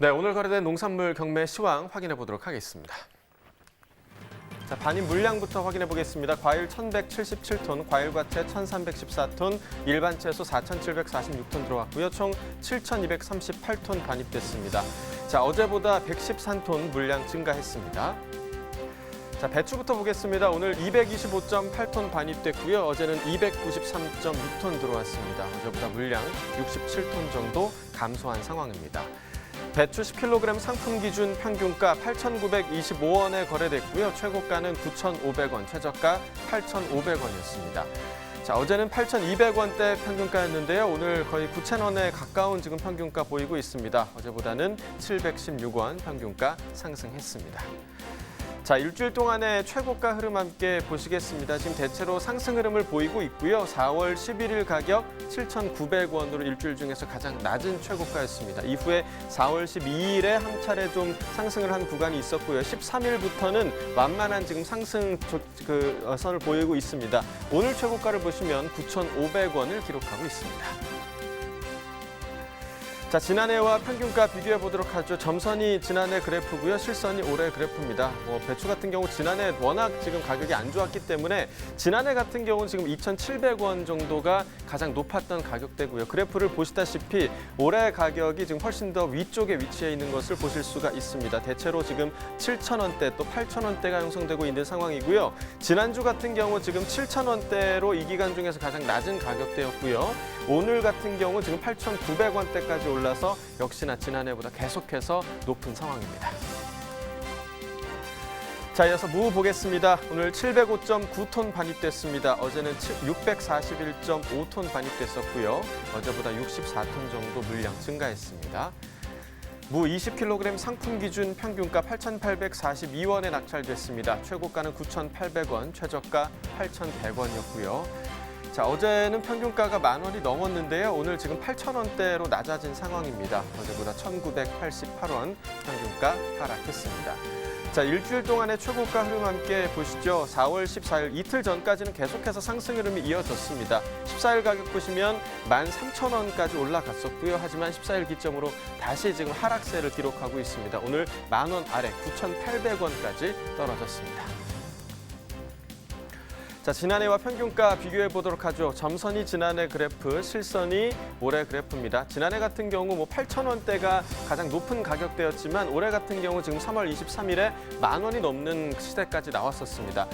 네, 오늘 거래된 농산물 경매 시황 확인해 보도록 하겠습니다. 자, 반입 물량부터 확인해 보겠습니다. 과일 1,177톤, 과일과채 1,314톤, 일반 채소 4,746톤 들어왔고요. 총 7,238톤 반입됐습니다. 자, 어제보다 113톤 물량 증가했습니다. 자, 배추부터 보겠습니다. 오늘 225.8톤 반입됐고요. 어제는 293.6톤 들어왔습니다. 어제보다 물량 67톤 정도 감소한 상황입니다. 배추 10kg 상품 기준 평균가 8,925원에 거래됐고요. 최고가는 9,500원, 최저가 8,500원이었습니다. 자, 어제는 8,200원대 평균가였는데요. 오늘 거의 9,000원에 가까운 지금 평균가 보이고 있습니다. 어제보다는 716원 평균가 상승했습니다. 자, 일주일 동안의 최고가 흐름 함께 보시겠습니다. 지금 대체로 상승 흐름을 보이고 있고요. 4월 11일 가격 7,900원으로 일주일 중에서 가장 낮은 최고가였습니다. 이후에 4월 12일에 한 차례 좀 상승을 한 구간이 있었고요. 13일부터는 완만한 지금 상승 선을 보이고 있습니다. 오늘 최고가를 보시면 9,500원을 기록하고 있습니다. 자, 지난해와 평균가 비교해 보도록 하죠. 점선이 지난해 그래프고요. 실선이 올해 그래프입니다. 배추 같은 경우 지난해 워낙 지금 가격이 안 좋았기 때문에 지난해 같은 경우는 지금 2,700원 정도가 가장 높았던 가격대고요. 그래프를 보시다시피 올해 가격이 지금 훨씬 더 위쪽에 위치해 있는 것을 보실 수가 있습니다. 대체로 지금 7,000원대 또 8,000원대가 형성되고 있는 상황이고요. 지난주 같은 경우 지금 7,000원대로 이 기간 중에서 가장 낮은 가격대였고요. 오늘 같은 경우 지금 8,900원대까지 올라서 역시나 지난해보다 계속해서 높은 상황입니다. 자, 이어서 무 보겠습니다. 오늘 705.9톤 반입됐습니다. 어제는 641.5톤 반입됐었고요. 어제보다 64톤 정도 물량 증가했습니다. 무 20kg 상품 기준 평균가 8,842원에 낙찰됐습니다. 최고가는 9,800원, 최저가 8,100원이었고요. 자, 어제는 평균가가 10,000원이 넘었는데요. 오늘 지금 8,000원대로 낮아진 상황입니다. 어제보다 1,988원 평균가 하락했습니다. 자, 일주일 동안의 최고가 흐름 함께 보시죠. 4월 14일 이틀 전까지는 계속해서 상승 흐름이 이어졌습니다. 14일 가격 보시면 13,000원까지 올라갔었고요. 하지만 14일 기점으로 다시 지금 하락세를 기록하고 있습니다. 오늘 10,000원 아래 9,800원까지 떨어졌습니다. 자, 지난해와 평균가 비교해 보도록 하죠. 점선이 지난해 그래프, 실선이 올해 그래프입니다. 지난해 같은 경우 8,000원대가 가장 높은 가격대였지만 올해 같은 경우 지금 3월 23일에 10,000원이 넘는 시대까지 나왔었습니다.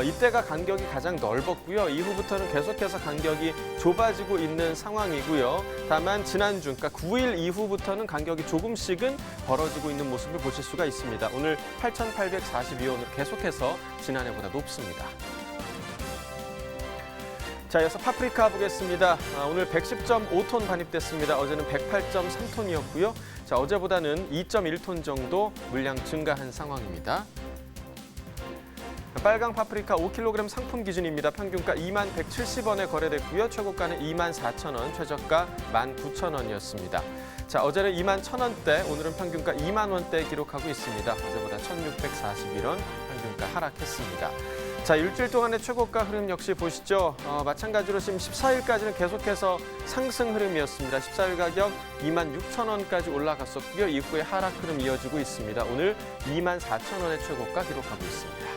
이때가 간격이 가장 넓었고요. 이후부터는 계속해서 간격이 좁아지고 있는 상황이고요. 다만 지난주, 그러니까 9일 이후부터는 간격이 조금씩은 벌어지고 있는 모습을 보실 수가 있습니다. 오늘 8,842원으로 계속해서 지난해보다 높습니다. 자, 이어서 파프리카 보겠습니다. 오늘 110.5톤 반입됐습니다. 어제는 108.3톤이었고요. 자, 어제보다는 2.1톤 정도 물량 증가한 상황입니다. 빨강 파프리카 5kg 상품 기준입니다. 평균가 21,170원에 거래됐고요. 최고가는 24,000원, 최저가 19,000원이었습니다. 자, 어제는 21,000원대, 오늘은 평균가 20,000원대 기록하고 있습니다. 어제보다 1,641원 평균가 하락했습니다. 자, 일주일 동안의 최고가 흐름 역시 보시죠. 마찬가지로 지금 14일까지는 계속해서 상승 흐름이었습니다. 14일 가격 26,000원까지 올라갔었고요. 이후에 하락 흐름 이어지고 있습니다. 오늘 24,000원의 최고가 기록하고 있습니다.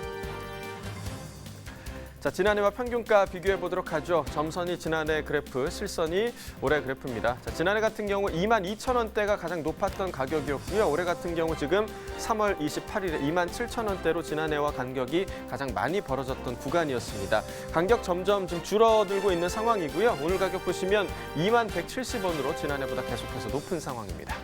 자, 지난해와 평균가 비교해 보도록 하죠. 점선이 지난해 그래프, 실선이 올해 그래프입니다. 자, 지난해 같은 경우 22,000원대가 가장 높았던 가격이었고요. 올해 같은 경우 지금 3월 28일에 27,000원대로 지난해와 간격이 가장 많이 벌어졌던 구간이었습니다. 간격 점점 좀 줄어들고 있는 상황이고요. 오늘 가격 보시면 21,170원으로 지난해보다 계속해서 높은 상황입니다.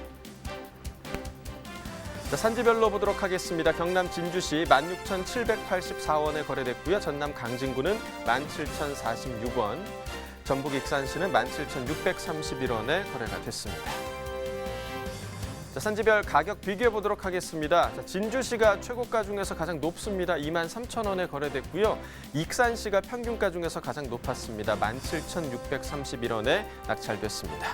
자, 산지별로 보도록 하겠습니다. 경남 진주시 16,784원에 거래됐고요. 전남 강진구는 17,046원, 전북 익산시는 17,631원에 거래가 됐습니다. 자, 산지별 가격 비교해 보도록 하겠습니다. 자, 진주시가 최고가 중에서 가장 높습니다. 23,000원에 거래됐고요. 익산시가 평균가 중에서 가장 높았습니다. 17,631원에 낙찰됐습니다.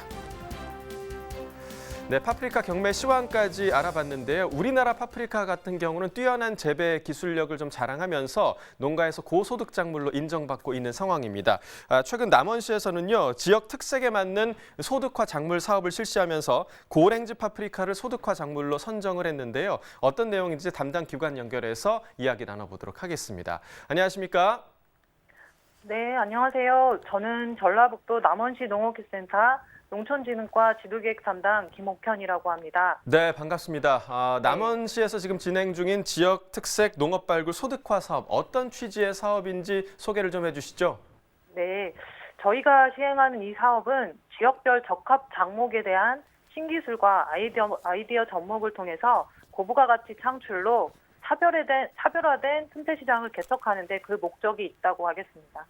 네, 파프리카 경매 시황까지 알아봤는데요. 우리나라 파프리카 같은 경우는 뛰어난 재배 기술력을 좀 자랑하면서 농가에서 고소득 작물로 인정받고 있는 상황입니다. 최근 남원시에서는요, 지역 특색에 맞는 소득화 작물 사업을 실시하면서 고랭지 파프리카를 소득화 작물로 선정을 했는데요. 어떤 내용인지 담당 기관 연결해서 이야기 나눠보도록 하겠습니다. 안녕하십니까? 네, 안녕하세요. 저는 전라북도 남원시 농업기술센터 농촌진흥과 지도기획 담당 김옥현이라고 합니다. 네, 반갑습니다. 남원시에서 지금 진행 중인 지역 특색 농업 발굴 소득화 사업, 어떤 취지의 사업인지 소개를 좀 해주시죠. 네, 저희가 시행하는 이 사업은 지역별 적합 작목에 대한 신기술과 아이디어 접목을 통해서 고부가 가치 창출로 차별화된 틈새 시장을 개척하는 데 그 목적이 있다고 하겠습니다.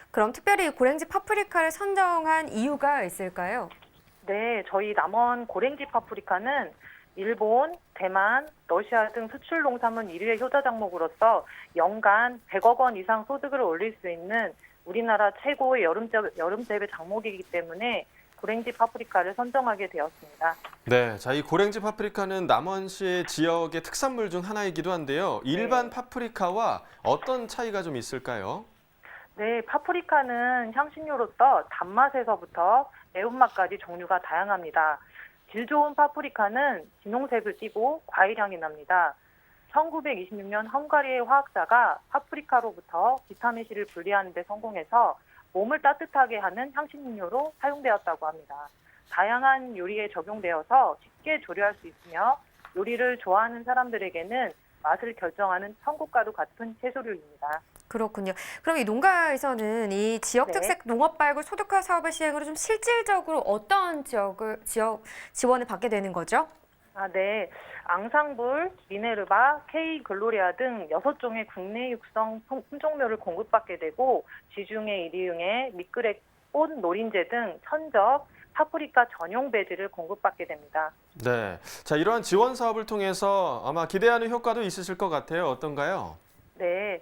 그럼 특별히 고랭지 파프리카를 선정한 이유가 있을까요? 네, 저희 남원 고랭지 파프리카는 일본, 대만, 러시아 등 수출 농산물 1위의 효자 작목으로서 연간 100억 원 이상 소득을 올릴 수 있는 우리나라 최고의 여름 재배 작목이기 때문에 고랭지 파프리카를 선정하게 되었습니다. 네, 자, 이 고랭지 파프리카는 남원시 지역의 특산물 중 하나이기도 한데요. 일반 파프리카와 어떤 차이가 좀 있을까요? 네, 파프리카는 향신료로서 단맛에서부터 매운맛까지 종류가 다양합니다. 질 좋은 파프리카는 진홍색을 띠고 과일향이 납니다. 1926년 헝가리의 화학자가 파프리카로부터 비타민C를 분리하는 데 성공해서 몸을 따뜻하게 하는 향신료로 사용되었다고 합니다. 다양한 요리에 적용되어서 쉽게 조리할 수 있으며 요리를 좋아하는 사람들에게는 맛을 결정하는 천국과도 같은 채소류입니다. 그렇군요. 그럼 이 농가에서는 이 지역 특색 농업 발굴 소득화 사업을 시행으로 좀 실질적으로 어떤 지역 지원을 받게 되는 거죠? 네. 앙상블, 미네르바, K 글로리아 등 6종의 국내 육성 품종묘를 공급받게 되고 지중해, 이리응해, 미끄레, 꽃, 노린재 등 천적, 파프리카 전용 배지를 공급받게 됩니다. 네, 자, 이러한 지원 사업을 통해서 아마 기대하는 효과도 있으실 것 같아요. 어떤가요? 네.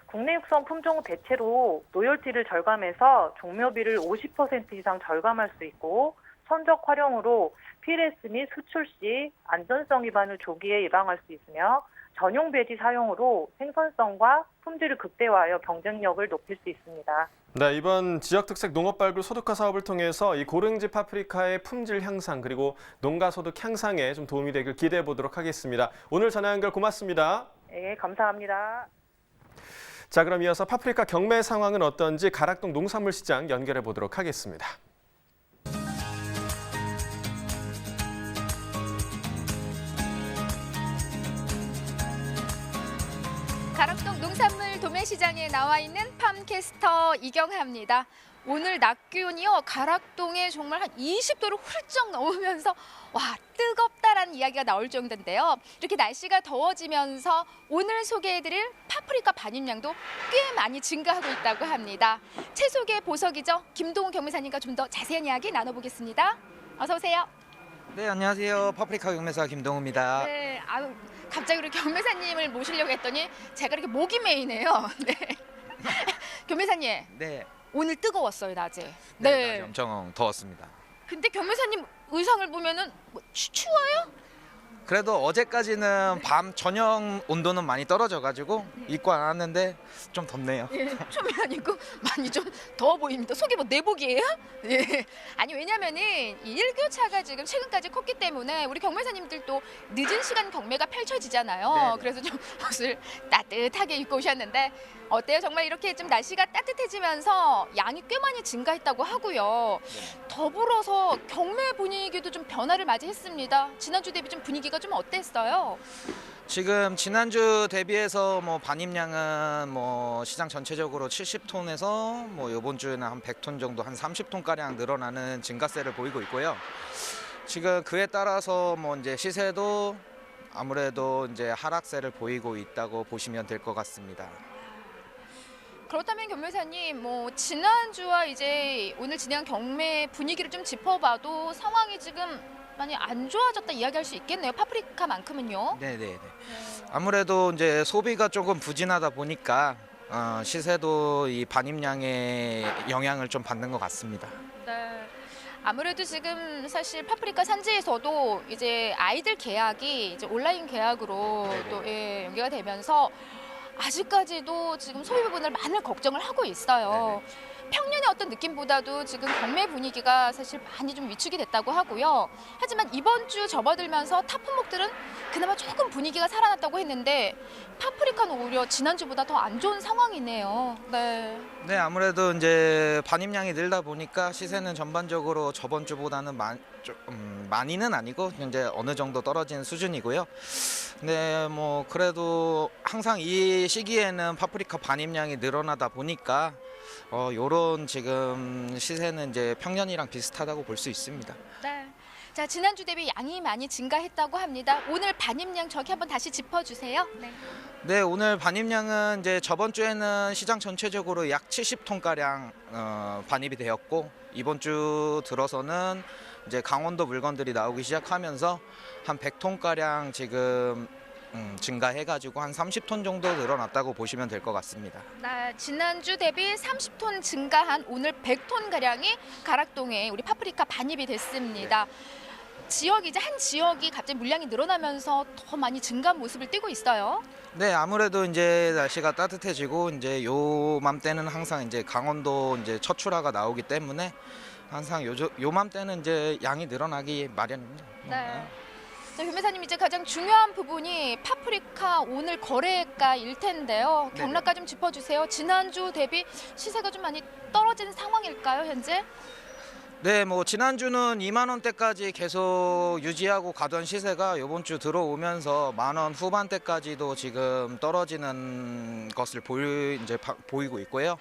국내 육성 품종 대체로 로열티를 절감해서 종묘비를 50% 이상 절감할 수 있고 선적 활용으로 PLS 및 수출 시 안전성 위반을 조기에 예방할 수 있으며 전용 배지 사용으로 생산성과 품질을 극대화하여 경쟁력을 높일 수 있습니다. 네, 이번 지역 특색 농업 발굴 소득화 사업을 통해서 이 고랭지 파프리카의 품질 향상 그리고 농가 소득 향상에 좀 도움이 되길 기대해 보도록 하겠습니다. 오늘 전화 연결 고맙습니다. 네, 감사합니다. 자, 그럼 이어서 파프리카 경매 상황은 어떤지 가락동 농산물 시장 연결해 보도록 하겠습니다. 가락동 농산물 도매시장에 나와 있는 팜캐스터 이경하입니다. 오늘 낮 기온이요, 가락동에 정말 한 20도를 훌쩍 넘으면서 와, 뜨겁다라는 이야기가 나올 정도인데요. 이렇게 날씨가 더워지면서 오늘 소개해드릴 파프리카 반입량도 꽤 많이 증가하고 있다고 합니다. 채소계 보석이죠. 김동훈 경매사님과 좀 더 자세한 이야기 나눠보겠습니다. 어서 오세요. 네, 안녕하세요. 파프리카 경매사 김동우입니다. 네, 갑자기 우리 경매사님을 모시려고 했더니 제가 이렇게 목이 메이네요. 네. 경매사님. 네. 오늘 뜨거웠어요, 낮에. 네. 엄청 더웠습니다. 근데 경매사님 의상을 보면은 추워요? 그래도 어제까지는 밤 저녁 온도는 많이 떨어져가지고 입고 안 왔는데 좀 덥네요. 예, 좀이 아니고 많이 좀 더워 보입니다. 속이 뭐 내복이에요? 예. 아니 왜냐면은 이 일교차가 지금 최근까지 컸기 때문에 우리 경매사님들도 늦은 시간 경매가 펼쳐지잖아요. 네네. 그래서 좀 옷을 따뜻하게 입고 오셨는데 어때요? 정말 이렇게 좀 날씨가 따뜻해지면서 양이 꽤 많이 증가했다고 하고요. 더불어서 경매 분위기도 좀 변화를 맞이했습니다. 지난주 대비 좀 분위기가 좀 어땠어요? 지금 지난주 대비해서 뭐 반입량은 뭐 시장 전체적으로 70톤에서 뭐 이번 주에는 한 100톤 정도, 한 30톤 가량 늘어나는 증가세를 보이고 있고요. 지금 그에 따라서 뭐 이제 시세도 아무래도 이제 하락세를 보이고 있다고 보시면 될 것 같습니다. 그렇다면 경매사님, 뭐 지난주와 이제 오늘 진행한 경매 분위기를 좀 짚어봐도 상황이 지금 많이 안 좋아졌다 이야기할 수 있겠네요. 파프리카만큼은요. 네네네. 아무래도 이제 소비가 조금 부진하다 보니까 시세도 이 반입량의 영향을 좀 받는 것 같습니다. 네. 아무래도 지금 사실 파프리카 산지에서도 이제 아이들 계약이 이제 온라인 계약으로 네네. 또 예, 연계가 되면서 아직까지도 지금 소비 부분을 많은 걱정을 하고 있어요. 평년의 어떤 느낌보다도 지금 경매 분위기가 사실 많이 좀 위축이 됐다고 하고요. 하지만 이번 주 접어들면서 탑 품목들은 그나마 조금 분위기가 살아났다고 했는데 파프리카는 오히려 지난주보다 더 안 좋은 상황이네요. 네. 네, 아무래도 이제 반입량이 늘다 보니까 시세는 전반적으로 저번 주보다는 많이는 아니고 이제 어느 정도 떨어진 수준이고요. 네, 뭐 그래도 항상 이 시기에는 파프리카 반입량이 늘어나다 보니까 요런 지금 시세는 이제 평년이랑 비슷하다고 볼 수 있습니다. 네. 자, 지난주 대비 양이 많이 증가했다고 합니다. 오늘 반입량 저기 한번 다시 짚어주세요. 네. 네, 오늘 반입량은 이제 저번 주에는 시장 전체적으로 약 70톤 가량 반입이 되었고 이번 주 들어서는 이제 강원도 물건들이 나오기 시작하면서 한 100톤 가량 지금 증가해가지고 한 30톤 정도 늘어났다고 보시면 될 것 같습니다. 네, 지난주 대비 30톤 증가한 오늘 100톤 가량이 가락동에 우리 파프리카 반입이 됐습니다. 지역이 이제 한 지역이 갑자기 물량이 늘어나면서 더 많이 증가한 모습을 띠고 있어요. 네, 아무래도 이제 날씨가 따뜻해지고 이제 요맘때는 항상 이제 강원도 이제 첫 출하가 나오기 때문에 항상 요맘때는 이제 양이 늘어나기 마련입니다. 네. 자, 변호사님 이제 가장 중요한 부분이 파프리카 오늘 거래가일 텐데요. 네네. 경락가 좀 짚어주세요. 지난주 대비 시세가 좀 많이 떨어진 상황일까요, 현재? 네, 뭐 지난주는 2만 원대까지 계속 유지하고 가던 시세가 이번 주 들어오면서 10,000원 후반대까지도 지금 떨어지는 것을 보이고 있고요.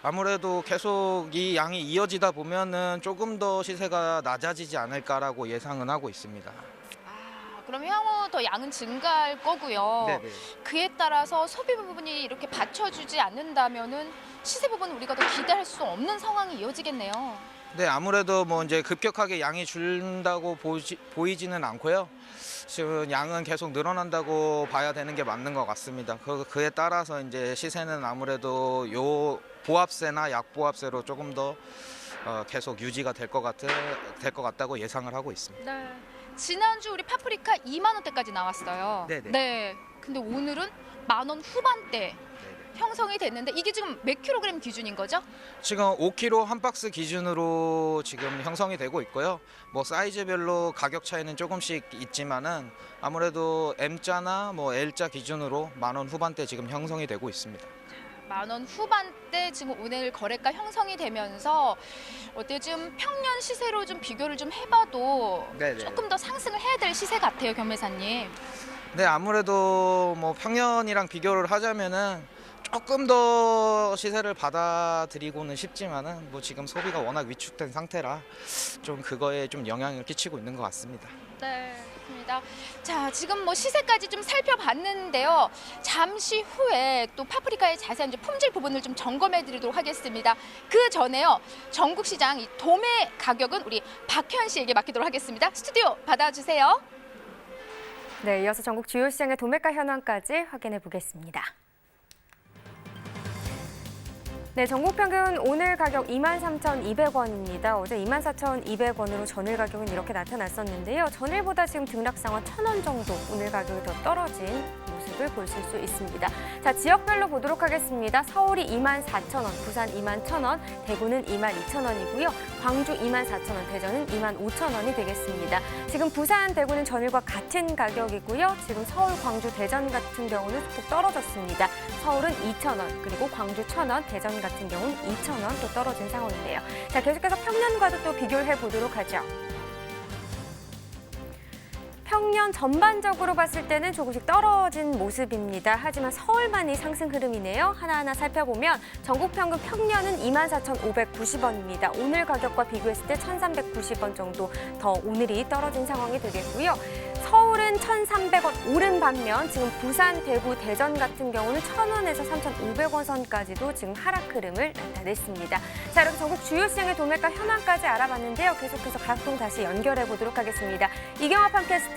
아무래도 계속 이 양이 이어지다 보면은 조금 더 시세가 낮아지지 않을까라고 예상은 하고 있습니다. 그럼 향후 더 양은 증가할 거고요. 네네. 그에 따라서 소비 부분이 이렇게 받쳐주지 않는다면은 시세 부분은 우리가 더 기대할 수 없는 상황이 이어지겠네요. 네, 아무래도 뭐 이제 급격하게 양이 줄다고 보이지는 않고요. 지금 양은 계속 늘어난다고 봐야 되는 게 맞는 것 같습니다. 그에 따라서 이제 시세는 아무래도 요 보합세나 약보합세로 조금 더 계속 유지가 될 것 같다고 예상을 하고 있습니다. 네. 지난주 우리 파프리카 2만 원대까지 나왔어요. 네네. 네. 근데 오늘은 10,000원 후반대 형성이 됐는데 이게 지금 몇 킬로그램 기준인 거죠? 지금 5kg 한 박스 기준으로 지금 형성이 되고 있고요. 뭐 사이즈별로 가격 차이는 조금씩 있지만은 아무래도 M자나 뭐 L자 기준으로 10,000원 후반대 지금 형성이 되고 있습니다. 10,000원 후반대 지금 오늘 거래가 형성이 되면서 어때요? 지금 평년 시세로 좀 비교를 좀 해봐도 네네. 조금 더 상승을 해야 될 시세 같아요, 경매사님. 네, 아무래도 뭐 평년이랑 비교를 하자면은 조금 더 시세를 받아들이고는 싶지만은 뭐 지금 소비가 워낙 위축된 상태라 좀 그거에 좀 영향을 끼치고 있는 것 같습니다. 네, 그렇습니다. 자, 지금 뭐 시세까지 좀 살펴봤는데요. 잠시 후에 또 파프리카의 자세한 이제 품질 부분을 좀 점검해 드리도록 하겠습니다. 그 전에요. 전국 시장 이 도매 가격은 우리 박현 씨에게 맡기도록 하겠습니다. 스튜디오 받아주세요. 네, 이어서 전국 주요 시장의 도매가 현황까지 확인해 보겠습니다. 네, 전국 평균 오늘 가격 23,200원입니다. 어제 24,200원으로 전일 가격은 이렇게 나타났었는데요. 전일보다 지금 등락상황 1,000원 정도 오늘 가격이 더 떨어진 모습을 보실 수 있습니다. 자, 지역별로 보도록 하겠습니다. 서울이 24,000원, 부산 21,000원, 대구는 22,000원이고요. 광주 24,000원, 대전은 25,000원이 되겠습니다. 지금 부산, 대구는 전일과 같은 가격이고요. 지금 서울, 광주, 대전 같은 경우는 소폭 떨어졌습니다. 서울은 2,000원, 그리고 광주 1,000원, 대전 같은 경우는 2,000원 또 떨어진 상황인데요. 자, 계속해서 평년과도 또 비교를 해보도록 하죠. 평년 전반적으로 봤을 때는 조금씩 떨어진 모습입니다. 하지만 서울만이 상승 흐름이네요. 하나하나 살펴보면 전국 평균 평년은 24,590원입니다. 오늘 가격과 비교했을 때 1,390원 정도 더 오늘이 떨어진 상황이 되겠고요. 서울은 1,300원 오른 반면 지금 부산, 대구, 대전 같은 경우는 1,000원에서 3,500원 선까지도 지금 하락 흐름을 나타냈습니다. 자, 이렇게 전국 주요 시장의 도매가 현황까지 알아봤는데요. 계속해서 가락동 다시 연결해 보도록 하겠습니다. 이경아 팜캐스터.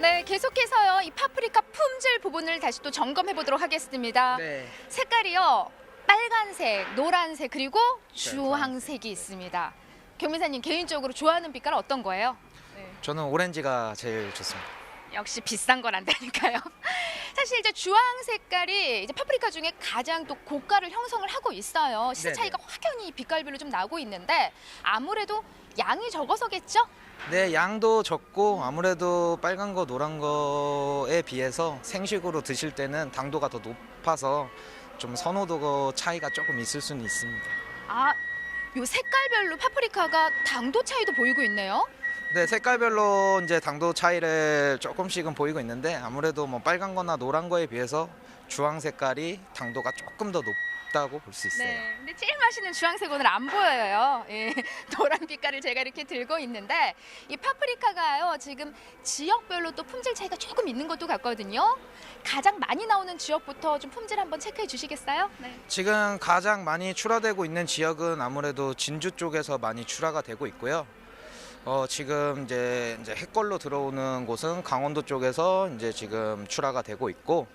네, 계속해서요. 이 파프리카 품질 부분을 다시 또 점검해 보도록 하겠습니다. 네. 색깔이요. 빨간색, 노란색 그리고 주황색이 있습니다. 경매사님 개인적으로 좋아하는 빛깔 어떤 거예요? 저는 오렌지가 제일 좋습니다. 역시 비싼 건 안 되니까요. 사실 이제 주황 색깔이 이제 파프리카 중에 가장 또 고가를 형성을 하고 있어요. 시세 네네. 차이가 확연히 빛깔별로 좀 나고 있는데 아무래도 양이 적어서겠죠? 네, 양도 적고 아무래도 빨간 거, 노란 거에 비해서 생식으로 드실 때는 당도가 더 높아서 좀 선호도 차이가 조금 있을 수는 있습니다. 아, 요 색깔별로 파프리카가 당도 차이도 보이고 있네요. 네, 색깔별로 이제 당도 차이를 조금씩은 보이고 있는데 아무래도 뭐 빨간 거나 노란 거에 비해서 주황 색깔이 당도가 조금 더 높다고 볼 수 있어요. 네, 근데 제일 맛있는 주황색 오늘 안 보여요. 예, 노란 빛깔을 제가 이렇게 들고 있는데 이 파프리카가요 지금 지역별로 또 품질 차이가 조금 있는 것도 같거든요. 가장 많이 나오는 지역부터 좀 품질 한번 체크해 주시겠어요? 네. 지금 가장 많이 출하되고 있는 지역은 아무래도 진주 쪽에서 많이 출하가 되고 있고요. 지금 이제 해걸로 들어오는 곳은 강원도 쪽에서 이제 지금 출하가 되고 있고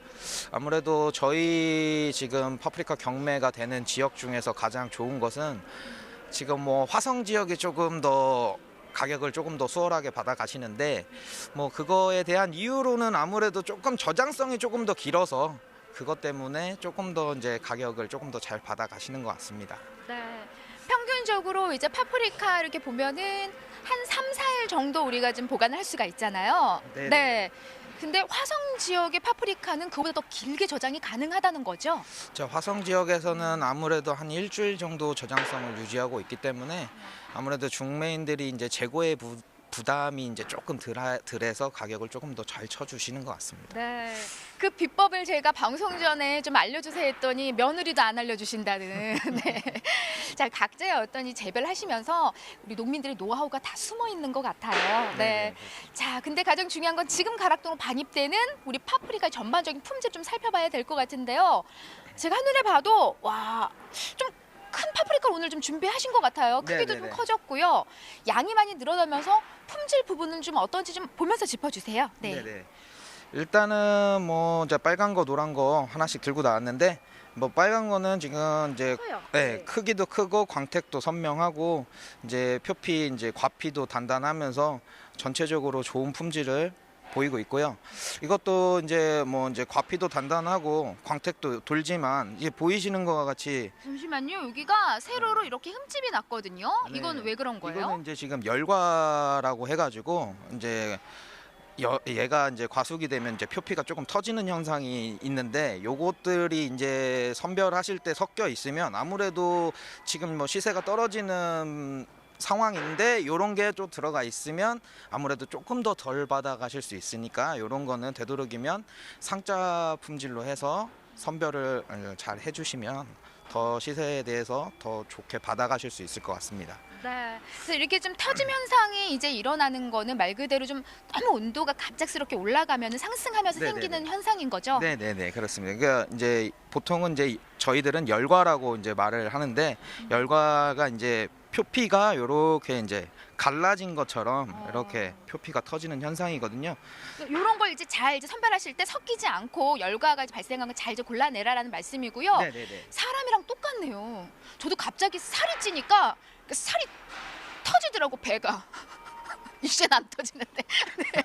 아무래도 저희 지금 파프리카 경매가 되는 지역 중에서 가장 좋은 것은 지금 뭐 화성 지역이 조금 더 가격을 조금 더 수월하게 받아 가시는데 뭐 그거에 대한 이유로는 아무래도 조금 저장성이 조금 더 길어서 그것 때문에 조금 더 이제 가격을 조금 더 잘 받아 가시는 것 같습니다. 네. 평균적으로 이제 파프리카 이렇게 보면은 한 3, 4일 정도 우리가 좀 보관을 할 수가 있잖아요. 네네. 네. 근데 화성 지역의 파프리카는 그보다 더 길게 저장이 가능하다는 거죠? 저 화성 지역에서는 아무래도 한 일주일 정도 저장성을 유지하고 있기 때문에 아무래도 중매인들이 이제 재고의 부담이 이제 조금 덜해서 가격을 조금 더 잘 쳐주시는 것 같습니다. 네. 그 비법을 제가 방송 전에 좀 알려주세요 했더니 며느리도 안 알려주신다는. 네. 자, 각자의 어떤 이 재배를 하시면서 우리 농민들의 노하우가 다 숨어 있는 것 같아요. 네. 자, 근데 가장 중요한 건 지금 가락동으로 반입되는 우리 파프리카 전반적인 품질 좀 살펴봐야 될 것 같은데요. 제가 한눈에 봐도 와, 좀 큰 파프리카를 오늘 좀 준비하신 것 같아요. 크기도 네네네. 좀 커졌고요. 양이 많이 늘어나면서 품질 부분은 좀 어떤지 좀 보면서 짚어주세요. 네. 네네. 일단은 뭐 이제 빨간 거, 노란 거 하나씩 들고 나왔는데 뭐 빨간 거는 지금 이제 커요. 네, 크기도 크고 광택도 선명하고 이제 표피 이제 과피도 단단하면서 전체적으로 좋은 품질을 보이고 있고요. 이것도 이제 뭐 이제 과피도 단단하고 광택도 돌지만 이게 보이시는 것과 같이 잠시만요. 여기가 세로로 이렇게 흠집이 났거든요. 네. 이건 왜 그런 거예요? 이거는 이제 지금 열과라고 해가지고 이제 얘가 이제 과숙이 되면 이제 표피가 조금 터지는 현상이 있는데 요것들이 이제 선별하실 때 섞여 있으면 아무래도 지금 뭐 시세가 떨어지는 상황인데 이런 게 좀 들어가 있으면 아무래도 조금 더 덜 받아가실 수 있으니까 이런 거는 되도록이면 상자 품질로 해서 선별을 잘 해주시면 더 시세에 대해서 더 좋게 받아가실 수 있을 것 같습니다. 네. 그래서 이렇게 좀 터짐 현상이 이제 일어나는 거는 말 그대로 좀 너무 온도가 갑작스럽게 올라가면 상승하면서 네네네. 생기는 현상인 거죠? 네네네 그렇습니다. 그러니까 이제 보통은 이제 저희들은 열과라고 이제 말을 하는데 열과가 이제 표피가 이렇게 이제 갈라진 것처럼 이렇게 표피가 터지는 현상이거든요. 이런 걸 이제 잘 이제 선별하실 때 섞이지 않고 열과가 발생한 걸 잘 이제 골라내라라는 말씀이고요. 네네네. 사람이랑 똑같네요. 저도 갑자기 살이 찌니까 살이 터지더라고 배가. 이제는 안 터지는데. 네.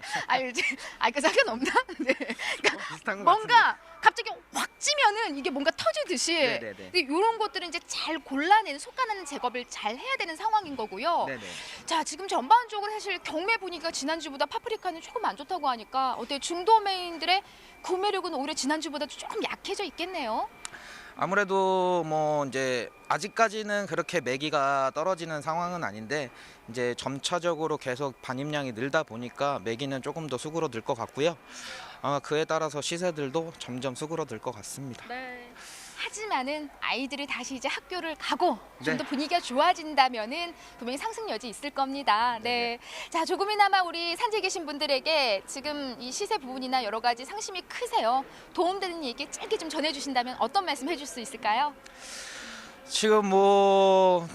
그 상관없나? 네. 그러니까 비슷한 것 뭔가 갑자기 확 찌면은 이게 뭔가 터지듯이. 네네네. 근데 이런 것들은 이제 잘 골라내는 속가내는 작업을 잘 해야 되는 상황인 거고요. 네네. 자, 지금 전반적으로 사실 경매 분위기가 지난주보다 파프리카는 조금 안 좋다고 하니까 어때요? 중도매인들의 구매력은 오히려 지난주보다 조금 약해져 있겠네요. 아무래도 뭐 이제 아직까지는 그렇게 매기가 떨어지는 상황은 아닌데 이제 점차적으로 계속 반입량이 늘다 보니까 매기는 조금 더 수그러들 것 같고요. 그에 따라서 시세들도 점점 수그러들 것 같습니다. 네. 하지만은 아이들이 다시 이제 학교를 가고 좀 네. 더 분위기가 좋아진다면은 분명히 상승 여지 있을 겁니다. 네. 자, 조금이나마 우리 산지에 계신 분들에게 지금 이 시세 부분이나 여러 가지 상심이 크세요. 도움되는 얘기 짧게 좀 전해주신다면 어떤 말씀 해줄 수 있을까요? 지금 뭐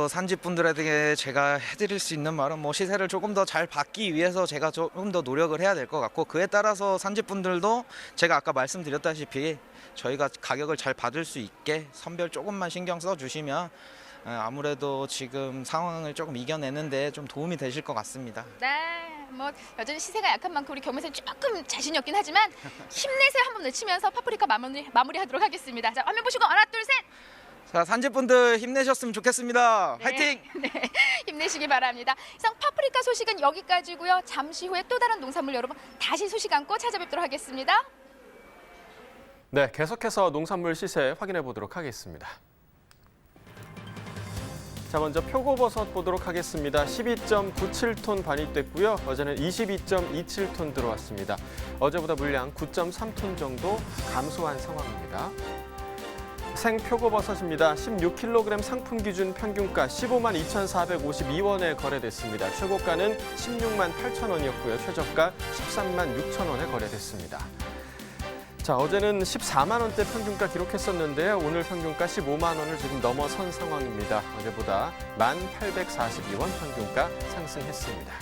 산지분들에게 제가 해드릴 수 있는 말은 뭐 시세를 조금 더 잘 받기 위해서 제가 조금 더 노력을 해야 될 것 같고, 그에 따라서 산지분들도 제가 아까 말씀드렸다시피 저희가 가격을 잘 받을 수 있게 선별 조금만 신경 써주시면 아무래도 지금 상황을 조금 이겨내는데 좀 도움이 되실 것 같습니다. 네, 뭐 여전히 시세가 약한 만큼 우리 경매선 조금 자신이 없긴 하지만 힘내세요 한번 외치면서 파프리카 마무리하도록 하겠습니다. 자, 화면 보시고 하나, 둘, 셋. 자, 산지분들 힘내셨으면 좋겠습니다. 화이팅! 네, 힘내시기 바랍니다. 이상 파프리카 소식은 여기까지고요. 잠시 후에 또 다른 농산물 여러분 다시 소식 안고 찾아뵙도록 하겠습니다. 네, 계속해서 농산물 시세 확인해 보도록 하겠습니다. 자, 먼저 표고버섯 보도록 하겠습니다. 12.97톤 반입됐고요. 어제는 22.27톤 들어왔습니다. 어제보다 물량 9.3톤 정도 감소한 상황입니다. 생표고버섯입니다. 16kg 상품 기준 평균가 15만 2,452원에 거래됐습니다. 최고가는 16만 8천 원이었고요. 최저가 13만 6천 원에 거래됐습니다. 자, 어제는 14만 원대 평균가 기록했었는데요. 오늘 평균가 15만 원을 지금 넘어선 상황입니다. 어제보다 1,842원 평균가 상승했습니다.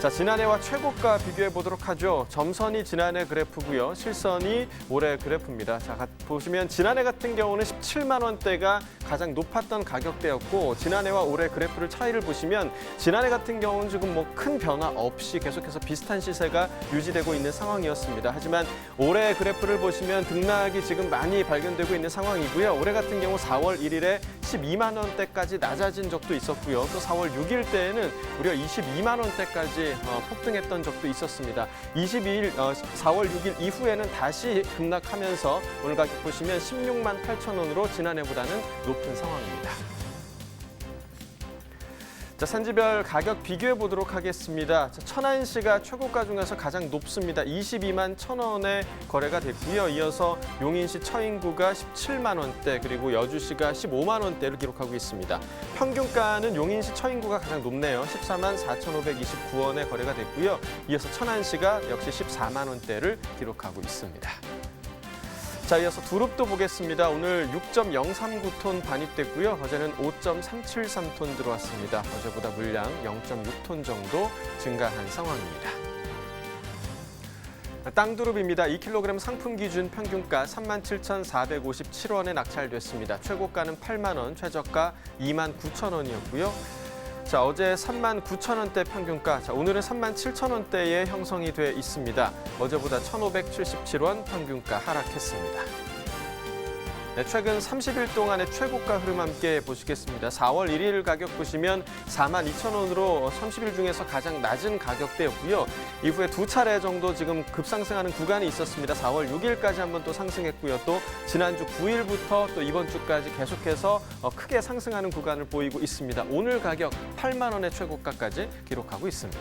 자, 지난해와 최고가 비교해 보도록 하죠. 점선이 지난해 그래프고요. 실선이 올해 그래프입니다. 자, 보시면 지난해 같은 경우는 17만 원대가 가장 높았던 가격대였고, 지난해와 올해 그래프를 차이를 보시면 지난해 같은 경우는 지금 뭐 큰 변화 없이 계속해서 비슷한 시세가 유지되고 있는 상황이었습니다. 하지만 올해 그래프를 보시면 등락이 지금 많이 발견되고 있는 상황이고요. 올해 같은 경우 4월 1일에 12만 원대까지 낮아진 적도 있었고요. 또 4월 6일 때에는 무려 22만 원대까지 폭등했던 적도 있었습니다. 4월 6일 이후에는 다시 급락하면서 오늘 가격 보시면 16만 8천 원으로 지난해보다는 높은 상황입니다. 자, 산지별 가격 비교해 보도록 하겠습니다. 자, 천안시가 최고가 중에서 가장 높습니다. 22만 1천 원에 거래가 됐고요. 이어서 용인시 처인구가 17만 원대, 그리고 여주시가 15만 원대를 기록하고 있습니다. 평균가는 용인시 처인구가 가장 높네요. 14만 4,529원에 거래가 됐고요. 이어서 천안시가 역시 14만 원대를 기록하고 있습니다. 자, 이어서 두릅도 보겠습니다. 오늘 6.039톤 반입됐고요. 어제는 5.373톤 들어왔습니다. 어제보다 물량 0.6톤 정도 증가한 상황입니다. 땅두릅입니다. 2kg 상품 기준 평균가 37,457원에 낙찰됐습니다. 최고가는 8만 원, 최저가 2만 9천 원이었고요. 자, 어제 3만 9천 원대 평균가, 자, 오늘은 3만 7천 원대에 형성이 돼 있습니다. 어제보다 1,577원 평균가 하락했습니다. 네, 최근 30일 동안의 최고가 흐름 함께 보시겠습니다. 4월 1일 가격 보시면 4만 2천 원으로 30일 중에서 가장 낮은 가격대였고요. 이후에 두 차례 정도 지금 급상승하는 구간이 있었습니다. 4월 6일까지 한번 또 상승했고요. 또 지난주 9일부터 또 이번 주까지 계속해서 크게 상승하는 구간을 보이고 있습니다. 오늘 가격 8만 원의 최고가까지 기록하고 있습니다.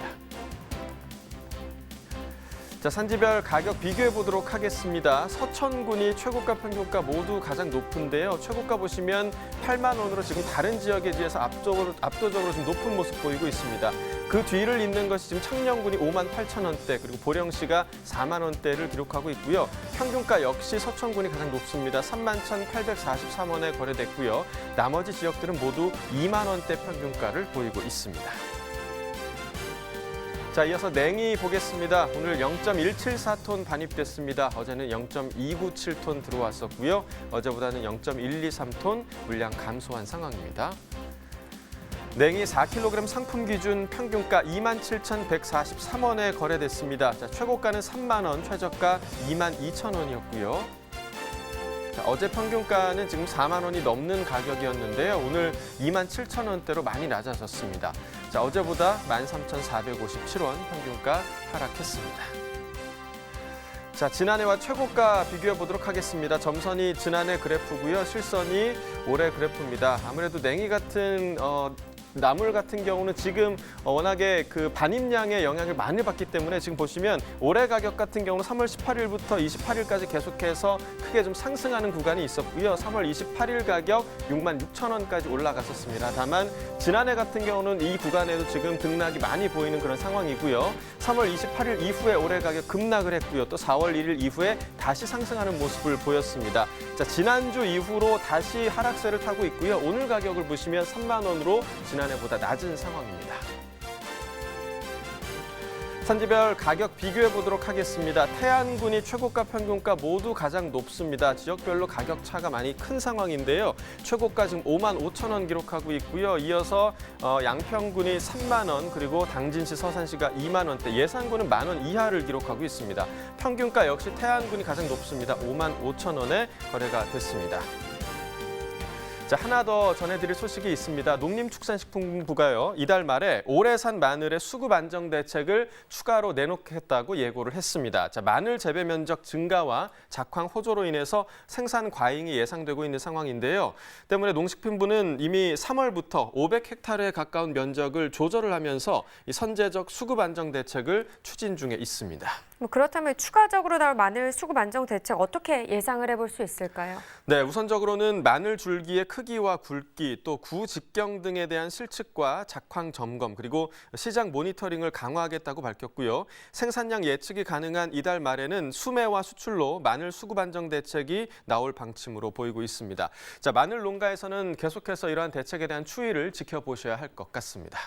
자, 산지별 가격 비교해 보도록 하겠습니다. 서천군이 최고가 평균가 모두 가장 높은데요. 최고가 보시면 8만 원으로 지금 다른 지역에 비해서 압도적으로 좀 높은 모습 보이고 있습니다. 그 뒤를 잇는 것이 지금 창녕군이 5만 8천 원대, 그리고 보령시가 4만 원대를 기록하고 있고요. 평균가 역시 서천군이 가장 높습니다. 3만 1,843원에 거래됐고요. 나머지 지역들은 모두 2만 원대 평균가를 보이고 있습니다. 자, 이어서 냉이 보겠습니다. 오늘 0.174톤 반입됐습니다. 어제는 0.297톤 들어왔었고요. 어제보다는 0.123톤 물량 감소한 상황입니다. 냉이 4kg 상품 기준 평균가 27,143원에 거래됐습니다. 자, 최고가는 3만 원, 최저가 2만 2천 원이었고요. 자, 어제 평균가는 지금 4만 원이 넘는 가격이었는데요. 오늘 2만 7천 원대로 많이 낮아졌습니다. 자, 어제보다 13,457원 평균가 하락했습니다. 자, 지난해와 최고가 비교해 보도록 하겠습니다. 점선이 지난해 그래프고요. 실선이 올해 그래프입니다. 아무래도 냉이 같은 나물 같은 경우는 지금 워낙에 그 반입량의 영향을 많이 받기 때문에 지금 보시면 올해 가격 같은 경우는 3월 18일부터 28일까지 계속해서 크게 좀 상승하는 구간이 있었고요. 3월 28일 가격 66,000원까지 올라갔었습니다. 다만 지난해 같은 경우는 이 구간에도 지금 등락이 많이 보이는 그런 상황이고요. 3월 28일 이후에 올해 가격 급락을 했고요. 또 4월 1일 이후에 다시 상승하는 모습을 보였습니다. 자, 지난주 이후로 다시 하락세를 타고 있고요. 오늘 가격을 보시면 3만 원으로 지난해보다 낮은 상황입니다. 산지별 가격 비교해 보도록 하겠습니다. 태안군이 최고가 평균가 모두 가장 높습니다. 지역별로 가격 차가 많이 큰 상황인데요. 최고가 지금 55,000원 기록하고 있고요. 이어서 양평군이 3만 원, 그리고 당진시, 서산시가 2만 원대, 예산군은 1만 원 이하를 기록하고 있습니다. 평균가 역시 태안군이 가장 높습니다. 55,000원에 거래가 됐습니다. 자, 하나 더 전해드릴 소식이 있습니다. 농림축산식품부가요, 이달 말에 올해 산 마늘의 수급 안정 대책을 추가로 내놓겠다고 예고를 했습니다. 자, 마늘 재배 면적 증가와 작황 호조로 인해서 생산 과잉이 예상되고 있는 상황인데요. 때문에 농식품부는 이미 3월부터 500헥타르에 가까운 면적을 조절을 하면서 이 선제적 수급 안정 대책을 추진 중에 있습니다. 그렇다면 추가적으로 나올 마늘 수급 안정 대책 어떻게 예상을 해볼 수 있을까요? 네, 우선적으로는 마늘 줄기의 크기와 굵기, 또 구직경 등에 대한 실측과 작황 점검, 그리고 시장 모니터링을 강화하겠다고 밝혔고요. 생산량 예측이 가능한 이달 말에는 수매와 수출로 마늘 수급 안정 대책이 나올 방침으로 보이고 있습니다. 자, 마늘 농가에서는 계속해서 이러한 대책에 대한 추이를 지켜보셔야 할 것 같습니다.